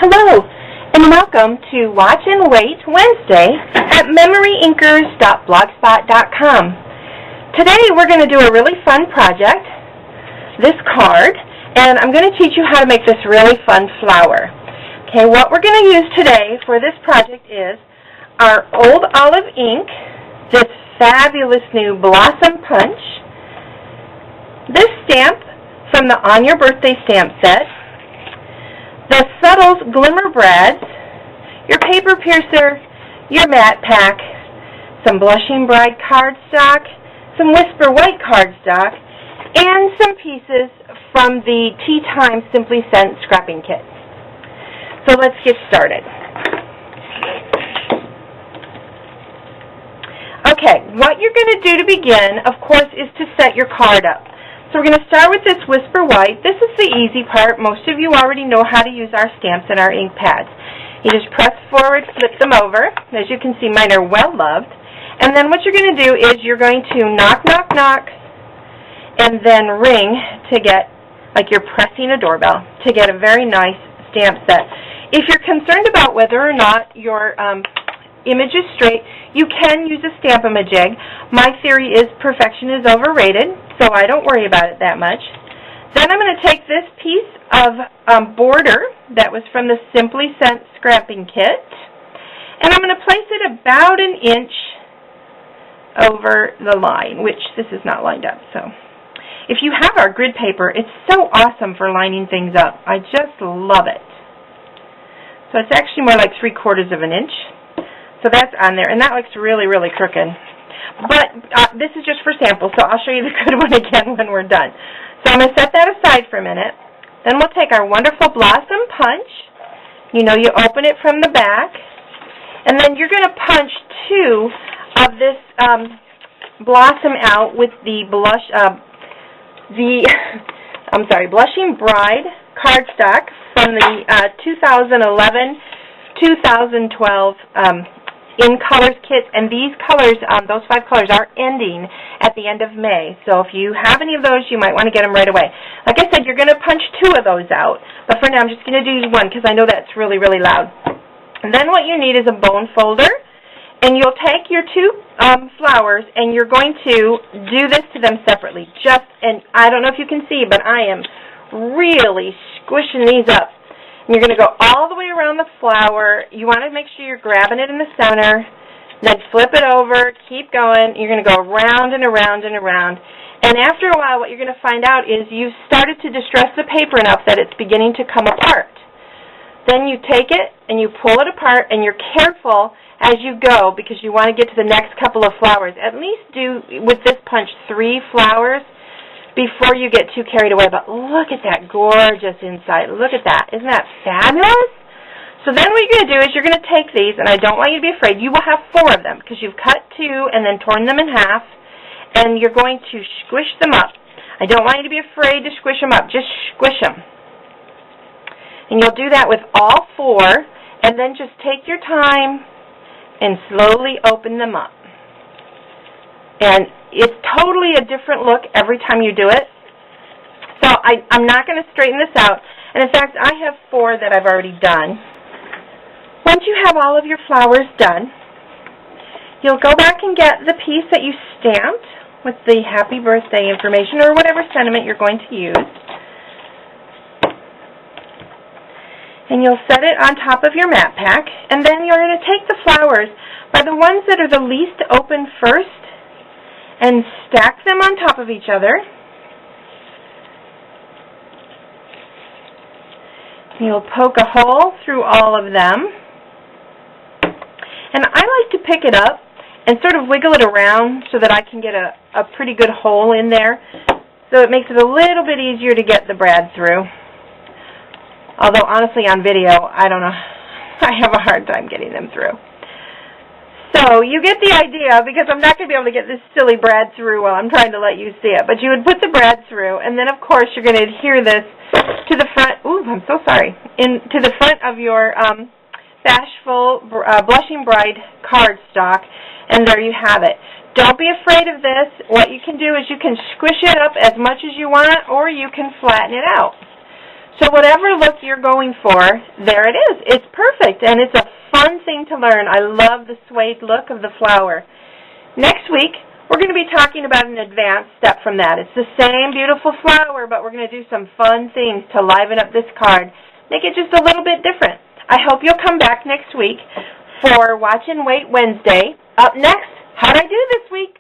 Hello, and welcome to Watch and Wait Wednesday at MemoryINKers.blogspot.com. Today we're going to do a really fun project, this card, and I'm going to teach you how to make this really fun flower. Okay, what we're going to use today for this project is our old olive ink, this fabulous new Blossom Punch, this stamp from the On Your Birthday stamp set, the Subtles Glimmer Brads, your paper piercer, your matte pack, some Blushing Bride cardstock, some Whisper White cardstock, and some pieces from the Tea Time Simply Scent scrapping kit. So let's get started. Okay, what you're going to do to begin, of course, is to set your card up. So we're going to start with this Whisper White. This is the easy part. Most of you already know how to use our stamps and our ink pads. You just press forward, flip them over. As you can see, mine are well loved. And then what you're going to do is you're going to knock, knock, knock, and then ring to get, like you're pressing a doorbell, to get a very nice stamp set. If you're concerned about whether or not your image is straight, you can use a Stamp-A-Ma-Jig. My theory is perfection is overrated, so I don't worry about it that much. Then I'm going to take this piece of border that was from the Simply Scent scrapping kit, and I'm going to place it about an inch over the line, which this is not lined up. So if you have our grid paper, it's so awesome for lining things up. I just love it. So it's actually more like 3/4 of an inch. So that's on there, and that looks really, really crooked. But this is just for sample, so I'll show you the good one again when we're done. So I'm going to set that aside for a minute. Then we'll take our wonderful Blossom Punch. You know, you open it from the back, and then you're going to punch two of this blossom out with the Blushing Bride cardstock from the 2011-2012 In Colors kits, and these colors, those 5 colors, are ending at the end of May. So if you have any of those, you might want to get them right away. Like I said, you're going to punch 2 of those out, but for now I'm just going to do 1 because I know that's really, really loud. And then what you need is a bone folder, and you'll take your 2 flowers, and you're going to do this to them separately. And I don't know if you can see, but I am really squishing these up. You're going to go all the way around the flower. You want to make sure you're grabbing it in the center. Then flip it over. Keep going. You're going to go around and around and around. And after a while, what you're going to find out is you've started to distress the paper enough that it's beginning to come apart. Then you take it and you pull it apart, and you're careful as you go because you want to get to the next couple of flowers. At least do, with this punch, 3 flowers before you get too carried away. But look at that gorgeous inside. Look at that. Isn't that fabulous? So then what you're going to do is you're going to take these, and I don't want you to be afraid. You will have 4 of them because you've cut 2 and then torn them in half, and you're going to squish them up. I don't want you to be afraid to squish them up. Just squish them. And you'll do that with all 4, and then just take your time and slowly open them up. And it's totally a different look every time you do it. So I'm not going to straighten this out. And in fact, I have 4 that I've already done. Once you have all of your flowers done, you'll go back and get the piece that you stamped with the happy birthday information or whatever sentiment you're going to use. And you'll set it on top of your matte pack. And then you're going to take the flowers by the ones that are the least open first, and stack them on top of each other. You'll poke a hole through all of them. And I like to pick it up and sort of wiggle it around so that I can get a pretty good hole in there. So it makes it a little bit easier to get the brad through. Although honestly on video, I don't know, I have a hard time getting them through. So you get the idea, because I'm not going to be able to get this silly brad through while I'm trying to let you see it. But you would put the brad through, and then of course you're going to adhere this to the front. Ooh, I'm so sorry. To the front of your bashful Blushing Bride cardstock, and there you have it. Don't be afraid of this. What you can do is you can squish it up as much as you want, or you can flatten it out. So whatever look you're going for, there it is. It's perfect, and it's a fun thing to learn. I love the suede look of the flower. Next week, we're going to be talking about an advanced step from that. It's the same beautiful flower, but we're going to do some fun things to liven up this card. Make it just a little bit different. I hope you'll come back next week for Watch and Wait Wednesday. Up next, how'd I do this week?